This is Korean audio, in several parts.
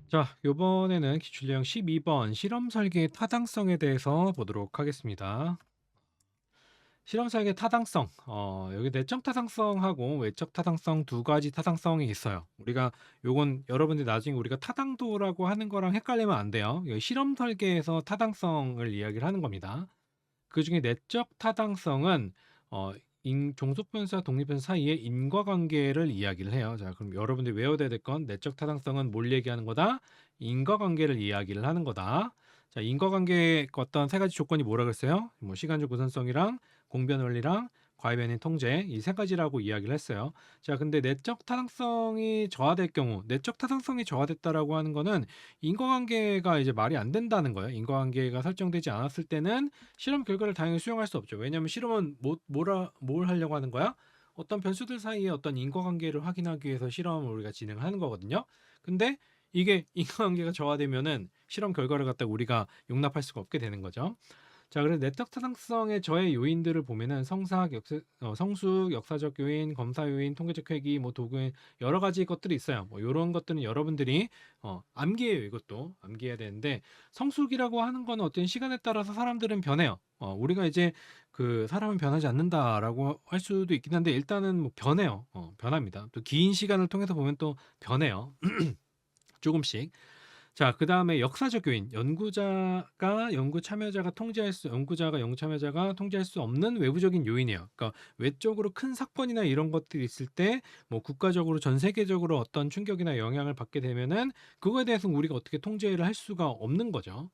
자, 요번에는 기출령 12번 실험 설계의 타당성에 대해서 보도록 하겠습니다. 실험 설계 타당성, 여기 내적 타당성하고 외적 타당성 두 가지 타당성이 있어요. 우리가 요건 여러분들이 나중에 우리가 타당도라고 하는 거랑 헷갈리면 안 돼요. 여기 실험 설계에서 타당성을 이야기를 하는 겁니다. 그중에 내적 타당성은 어, 종속변수와 독립변수 사이의 인과관계를 이야기를 해요. 자, 그럼 여러분들이 외워야 될 건 내적 타당성은 뭘 얘기하는 거다? 인과관계를 이야기를 하는 거다. 자, 인과관계의 어떤 세 가지 조건이 뭐라 그랬어요? 뭐 시간적 우선성이랑 공변 원리랑 과외변인 통제 이 세 가지라고 이야기를 했어요. 자, 근데 내적 타당성이 저하될 경우, 내적 타당성이 저하됐다라고 하는 거는 인과관계가 이제 말이 안 된다는 거예요. 인과관계가 설정되지 않았을 때는 실험 결과를 당연히 수용할 수 없죠. 왜냐하면 실험은 뭘 하려고 하는 거야? 어떤 변수들 사이에 어떤 인과관계를 확인하기 위해서 실험을 우리가 진행을 하는 거거든요. 근데 이게 인과관계가 저하되면은 실험 결과를 갖다 우리가 용납할 수가 없게 되는 거죠. 자, 그래서 내적 타당성의 저해 요인들을 보면은 성숙, 역사적 요인, 검사 요인, 통계적 회귀, 뭐 도구인 여러 가지 것들이 있어요. 뭐 이런 것들은 여러분들이 암기해요. 이것도 암기해야 되는데 성숙이라고 하는 건 어떤 시간에 따라서 사람들은 변해요. 우리가 이제 그 사람은 변하지 않는다라고 할 수도 있긴 한데 일단은 뭐 변해요. 변합니다. 또 긴 시간을 통해서 보면 또 변해요. 조금씩. 자, 그다음에 역사적 요인. 연구자가 연구 참여자가 통제할 수 없는 외부적인 요인이에요. 그러니까 외적으로 큰 사건이나 이런 것들이 있을 때 뭐 국가적으로 전 세계적으로 어떤 충격이나 영향을 받게 되면은 그거에 대해서 우리가 어떻게 통제를 할 수가 없는 거죠.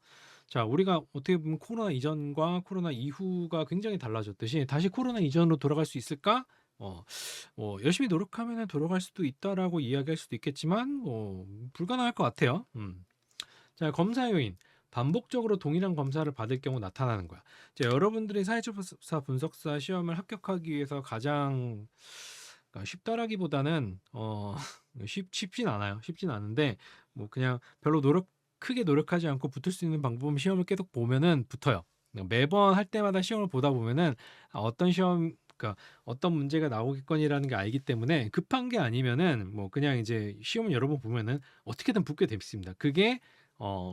자, 우리가 어떻게 보면 코로나 이전과 코로나 이후가 굉장히 달라졌듯이 다시 코로나 이전으로 돌아갈 수 있을까? 어, 열심히 노력하면 돌아갈 수도 있다라고 이야기할 수도 있겠지만, 불가능할 것 같아요. 자, 검사 요인. 반복적으로 동일한 검사를 받을 경우 나타나는 거야. 자, 여러분들이 사회조사 분석사 시험을 합격하기 위해서 가장 그러니까 쉽다라기보다는 쉽진 않아요. 쉽진 않은데 뭐 그냥 별로 크게 노력하지 않고 붙을 수 있는 방법은 시험을 계속 보면은 붙어요. 매번 할 때마다 시험을 보다 보면은 어떤 그러니까 어떤 문제가 나오겠거니라는 게 알기 때문에 급한 게 아니면은 뭐 그냥 이제 시험을 여러 번 보면은 어떻게든 붙게 돼 있습니다. 그게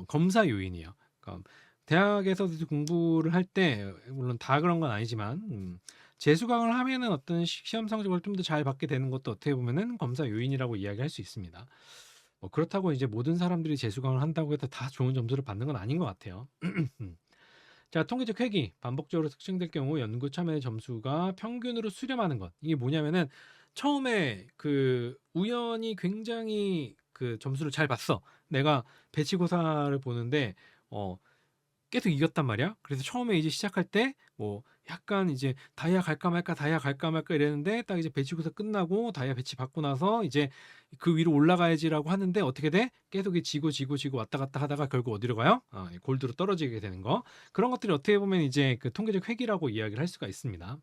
검사 요인이에요. 그러니까 대학에서도 공부를 할 때 물론 다 그런 건 아니지만 재수강을 하면은 어떤 시험 성적을 좀 더 잘 받게 되는 것도 어떻게 보면은 검사 요인이라고 이야기할 수 있습니다. 뭐 그렇다고 이제 모든 사람들이 재수강을 한다고 해서 다 좋은 점수를 받는 건 아닌 것 같아요. 자, 통계적 회귀 반복적으로 특징될 경우 연구 참여의 점수가 평균으로 수렴하는 것. 이게 뭐냐면은 처음에 그 우연히 굉장히 그 점수를 잘 봤어. 내가 배치고사를 보는데 어 계속 이겼단 말이야. 그래서 처음에 이제 시작할 때 뭐 약간 이제 다이아 갈까 말까 다이아 갈까 말까 이랬는데 딱 이제 배치고사 끝나고 다이아 배치 받고 나서 이제 그 위로 올라가야지라고 하는데 어떻게 돼? 계속 지고 왔다 갔다 하다가 결국 어디로 가요? 골드로 떨어지게 되는 거. 그런 것들이 어떻게 보면 이제 그 통계적 회귀라고 이야기를 할 수가 있습니다.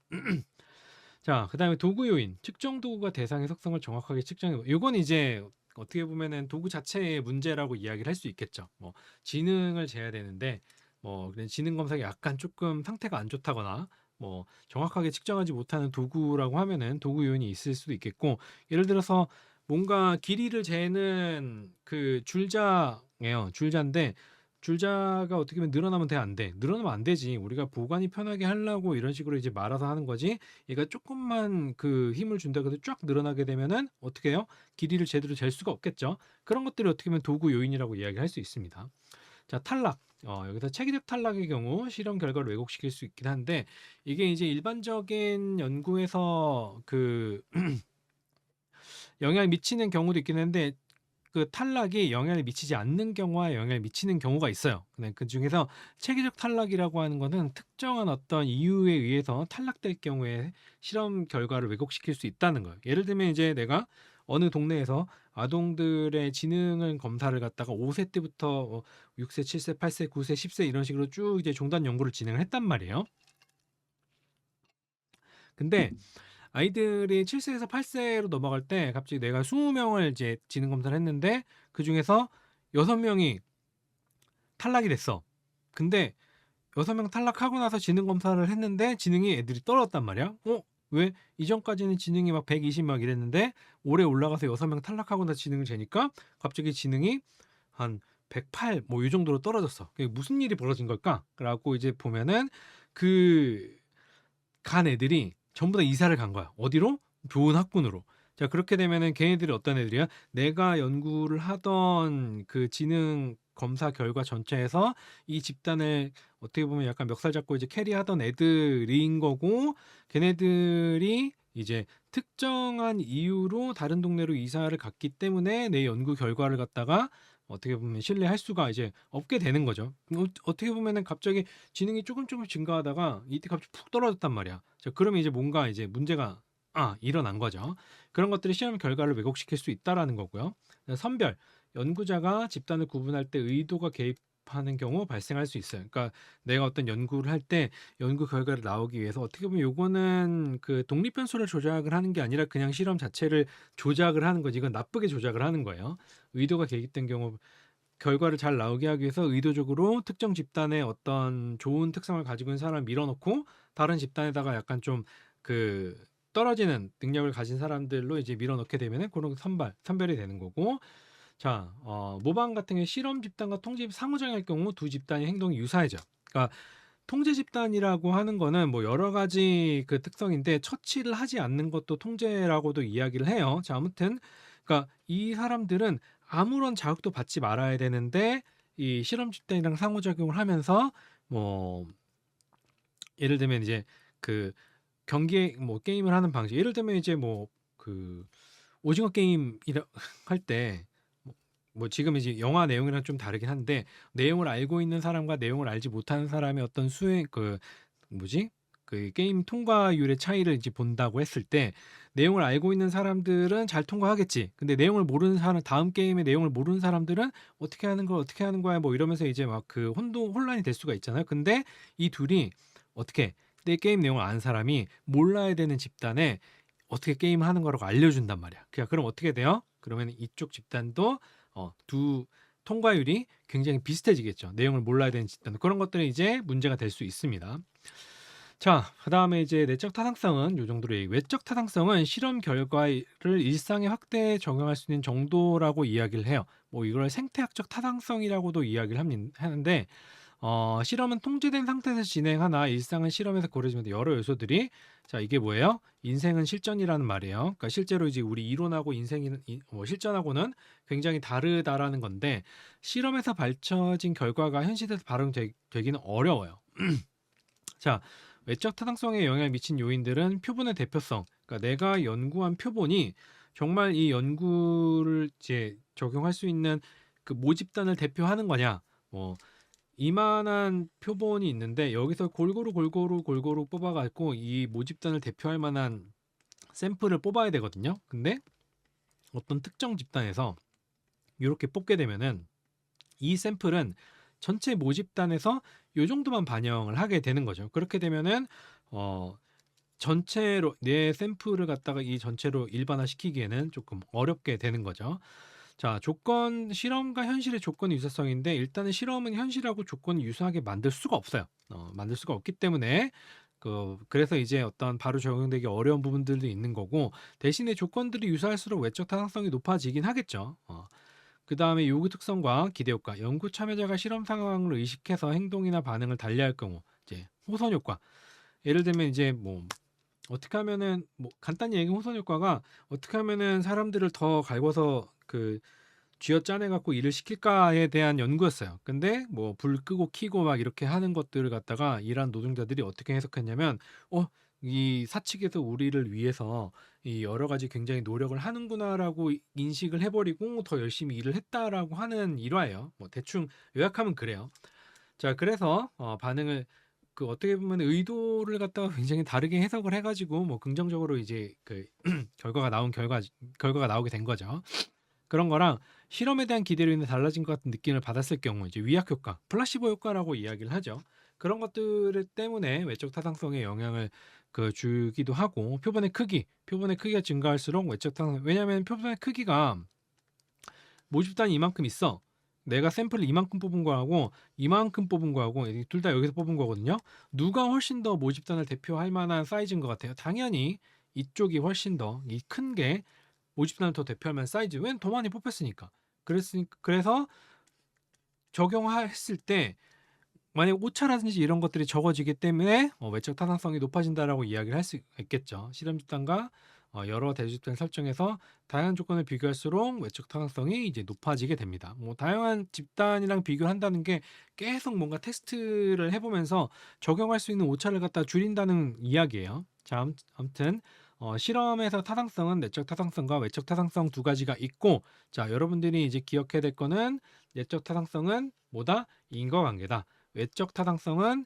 자, 그다음에 도구 요인. 측정 도구가 대상의 속성을 정확하게 측정해. 요건 이제 어떻게 보면은 도구 자체의 문제라고 이야기를 할 수 있겠죠. 뭐 지능을 재야 되는데 뭐 그냥 지능 검사가 약간 조금 상태가 안 좋다거나 뭐 정확하게 측정하지 못하는 도구라고 하면은 도구 요인이 있을 수도 있겠고 예를 들어서 뭔가 길이를 재는 그 줄자예요. 줄자인데 줄자가 어떻게 보면 늘어나면 돼, 안 돼? 늘어나면 안 되지. 우리가 보관이 편하게 하려고 이런 식으로 이제 말아서 하는 거지. 얘가 조금만 그 힘을 준다고 해서 쫙 늘어나게 되면은 어떻게 해요? 길이를 제대로 잴 수가 없겠죠. 그런 것들이 어떻게 보면 도구 요인이라고 이야기할 수 있습니다. 자, 탈락. 여기서 체계적 탈락의 경우 실험 결과를 왜곡시킬 수 있긴 한데 이게 이제 일반적인 연구에서 그 영향을 미치는 경우도 있긴 한데 그 탈락이 영향을 미치지 않는 경우와 영향을 미치는 경우가 있어요. 근데 그 중에서 체계적 탈락이라고 하는 거는 특정한 어떤 이유에 의해서 탈락될 경우에 실험 결과를 왜곡시킬 수 있다는 거예요. 예를 들면 이제 내가 어느 동네에서 아동들의 지능을 검사를 갖다가 5세 때부터 6세, 7세, 8세, 9세, 10세 이런 식으로 쭉 이제 종단 연구를 진행을 했단 말이에요. 근데 아이들이 7세에서 8세로 넘어갈 때 갑자기 내가 20명을 이제 지능 검사를 했는데 그 중에서 6명이 탈락이 됐어. 근데 6명 탈락하고 나서 지능 검사를 했는데 지능이 애들이 떨어졌단 말이야. 왜 이전까지는 지능이 막 120 막 이랬는데 올해 올라가서 6명 탈락하고 나 지능을 재니까 갑자기 지능이 한 108 뭐 이 정도로 떨어졌어. 그게 무슨 일이 벌어진 걸까?라고 이제 보면은 그 간 애들이 전부 다 이사를 간 거야. 어디로? 좋은 학군으로. 자, 그렇게 되면은 걔네들이 어떤 애들이야? 내가 연구를 하던 그 지능 검사 결과 전체에서 이 집단을 어떻게 보면 약간 멱살 잡고 이제 캐리하던 애들인 거고, 걔네들이 이제 특정한 이유로 다른 동네로 이사를 갔기 때문에 내 연구 결과를 갖다가 어떻게 보면 신뢰할 수가 이제 없게 되는 거죠. 어떻게 보면은 갑자기 지능이 조금 증가하다가 이때 갑자기 푹 떨어졌단 말이야. 자, 그러면 이제 뭔가 이제 문제가 일어난 거죠. 그런 것들이 시험 결과를 왜곡시킬 수 있다라는 거고요. 선별, 연구자가 집단을 구분할 때 의도가 개입하는 경우 발생할 수 있어요. 그러니까 내가 어떤 연구를 할 때 연구 결과를 나오기 위해서 어떻게 보면 요거는 그 독립 변수를 조작을 하는 게 아니라 그냥 실험 자체를 조작을 하는 거지. 이건 나쁘게 조작을 하는 거예요. 의도가 개입된 경우 결과를 잘 나오게 하기 위해서 의도적으로 특정 집단의 어떤 좋은 특성을 가지고 있는 사람을 밀어넣고 다른 집단에다가 약간 좀 그 떨어지는 능력을 가진 사람들로 이제 밀어넣게 되면은 그런 선별이 되는 거고. 자, 모방 같은 게 실험 집단과 통제 상호작용할 경우 두 집단의 행동이 유사해져. 그러니까 통제 집단이라고 하는 거는 뭐 여러 가지 그 특성인데 처치를 하지 않는 것도 통제라고도 이야기를 해요. 자, 아무튼 그러니까 이 사람들은 아무런 자극도 받지 말아야 되는데 이 실험 집단이랑 상호작용을 하면서 뭐 예를 들면 이제 그 경기에 뭐 게임을 하는 방식, 예를 들면 이제 뭐 그 오징어 게임이라 할 때 뭐 지금 이제 영화 내용이랑 좀 다르긴 한데 내용을 알고 있는 사람과 내용을 알지 못하는 사람의 어떤 수행 그 뭐지? 그 게임 통과율의 차이를 이제 본다고 했을 때 내용을 알고 있는 사람들은 잘 통과하겠지. 근데 내용을 모르는 사람, 다음 게임의 내용을 모르는 사람들은 어떻게 하는 거 어떻게 하는 거야 뭐 이러면서 이제 막 그 혼란이 될 수가 있잖아요. 근데 이 둘이 어떻게 내 게임 내용을 아는 사람이 몰라야 되는 집단에 어떻게 게임을 하는 거라고 알려준단 말이야. 그럼 어떻게 돼요? 그러면 이쪽 집단도 두 통과율이 굉장히 비슷해지겠죠. 내용을 몰라야 되는 집단. 그런 것들이 이제 문제가 될 수 있습니다. 자, 그다음에 이제 내적 타당성은 요 정도로 외적 타당성은 실험 결과를 일상의 확대에 적용할 수 있는 정도라고 이야기를 해요. 뭐 이걸 생태학적 타당성이라고도 이야기를 하는데 실험은 통제된 상태에서 진행하나 일상은 실험에서 고려지는 여러 요소들이 자, 이게 뭐예요? 인생은 실전이라는 말이에요. 그러니까 실제로 이제 우리 이론하고 실전하고는 굉장히 다르다라는 건데 실험에서 밝혀진 결과가 현실에서 발현되기는 어려워요. 자, 외적 타당성에 영향을 미친 요인들은 표본의 대표성. 그러니까 내가 연구한 표본이 정말 이 연구를 이제 적용할 수 있는 그 모집단을 대표하는 거냐? 뭐 이만한 표본이 있는데 여기서 골고루 뽑아갖고 이 모집단을 대표할 만한 샘플을 뽑아야 되거든요. 근데 어떤 특정 집단에서 이렇게 뽑게 되면은 이 샘플은 전체 모집단에서 요 정도만 반영을 하게 되는 거죠. 그렇게 되면은 전체로 내 샘플을 갖다가 이 전체로 일반화시키기에는 조금 어렵게 되는 거죠. 자, 실험과 현실의 조건의 유사성인데 일단은 실험은 현실하고 조건을 유사하게 만들 수가 없어요. 만들 수가 없기 때문에 그래서 이제 어떤 바로 적용되기 어려운 부분들도 있는 거고 대신에 조건들이 유사할수록 외적 타당성이 높아지긴 하겠죠. 그다음에 요구 특성과 기대 효과, 연구 참여자가 실험 상황을 의식해서 행동이나 반응을 달리할 경우 이제 호선 효과. 예를 들면 이제 뭐 어떻게 하면은 뭐 간단히 얘기하면 호선 효과가 어떻게 하면은 사람들을 더 갈궈서 쥐어짜내 갖고 일을 시킬까에 대한 연구였어요. 근데 뭐 불 끄고 켜고 막 이렇게 하는 것들을 갖다가 일한 노동자들이 어떻게 해석했냐면 이 사측에서 우리를 위해서 이 여러 가지 굉장히 노력을 하는구나라고 인식을 해버리고 더 열심히 일을 했다라고 하는 일화예요. 뭐 대충 요약하면 그래요. 자, 그래서 반응을 어떻게 보면 의도를 갖다가 굉장히 다르게 해석을 해가지고 뭐 긍정적으로 이제 결과가 나오게 된 거죠. 그런 거랑 실험에 대한 기대로 인해 달라진 것 같은 느낌을 받았을 경우 이제 위약 효과, 플라시보 효과라고 이야기를 하죠. 그런 것들 때문에 외적 타당성에 영향을 주기도 하고 표본의 크기가 증가할수록 외적 타당성 왜냐하면 표본의 크기가 모집단이 이만큼 있어. 내가 샘플을 이만큼 뽑은 거하고 이만큼 뽑은 거하고 둘 다 여기서 뽑은 거거든요. 누가 훨씬 더 모집단을 대표할 만한 사이즈인 것 같아요? 당연히 이쪽이 훨씬 더 이 큰 게 모집단을 더 대표할 만한 사이즈. 왜 더 많이 뽑혔으니까. 그래서 적용했을 때 만약 오차라든지 이런 것들이 적어지기 때문에 외적 타당성이 높아진다라고 이야기를 할 수 있겠죠. 실험 집단과 여러 대집단 설정에서 다양한 조건을 비교할수록 외적 타당성이 이제 높아지게 됩니다. 뭐 다양한 집단이랑 비교한다는 게 계속 뭔가 테스트를 해보면서 적용할 수 있는 오차를 갖다 줄인다는 이야기예요. 자, 아무튼 실험에서 타당성은 내적 타당성과 외적 타당성 두 가지가 있고, 자, 여러분들이 이제 기억해야 될 거는 내적 타당성은 뭐다? 인과관계다. 외적 타당성은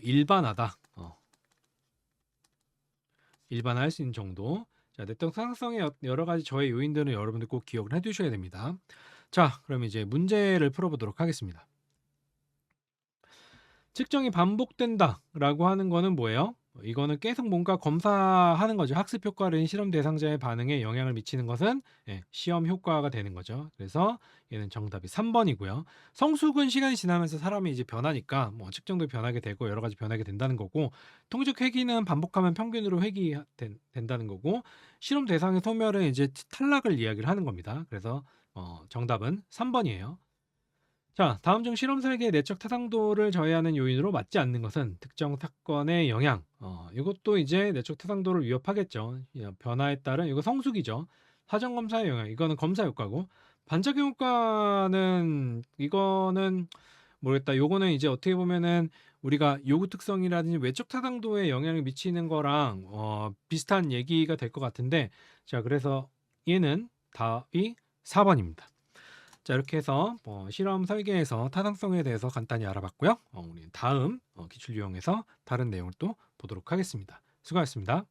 일반화다. 일반화할 수 있는 정도. 자, 내적 타당성의 여러 가지 저의 요인들은 여러분들 꼭 기억을 해두셔야 됩니다. 자, 그럼 이제 문제를 풀어보도록 하겠습니다. 측정이 반복된다라고 하는 거는 뭐예요? 이거는 계속 뭔가 검사하는 거죠. 학습 효과를 실험 대상자의 반응에 영향을 미치는 것은 시험 효과가 되는 거죠. 그래서 얘는 정답이 3번이고요. 성숙은 시간이 지나면서 사람이 이제 변하니까 뭐 측정도 변하게 되고 여러 가지 변하게 된다는 거고, 통적 회귀는 반복하면 평균으로 된다는 거고, 실험 대상의 소멸은 이제 탈락을 이야기를 하는 겁니다. 그래서 정답은 3번이에요. 자, 다음 중 실험 설계의 내적 타당도를 저해하는 요인으로 맞지 않는 것은 특정 사건의 영향. 이것도 이제 내적 타당도를 위협하겠죠. 변화에 따른 이거 성숙이죠. 사전 검사의 영향. 이거는 검사 효과고, 반작용 효과는 이거는 모르겠다. 요거는 이제 어떻게 보면은 우리가 요구 특성이라든지 외적 타당도에 영향을 미치는 거랑 비슷한 얘기가 될 것 같은데, 자, 그래서 얘는 답이 4번입니다. 자, 이렇게 해서 실험 설계에서 타당성에 대해서 간단히 알아봤고요. 우리 다음 기출 유형에서 다른 내용을 또 보도록 하겠습니다. 수고하셨습니다.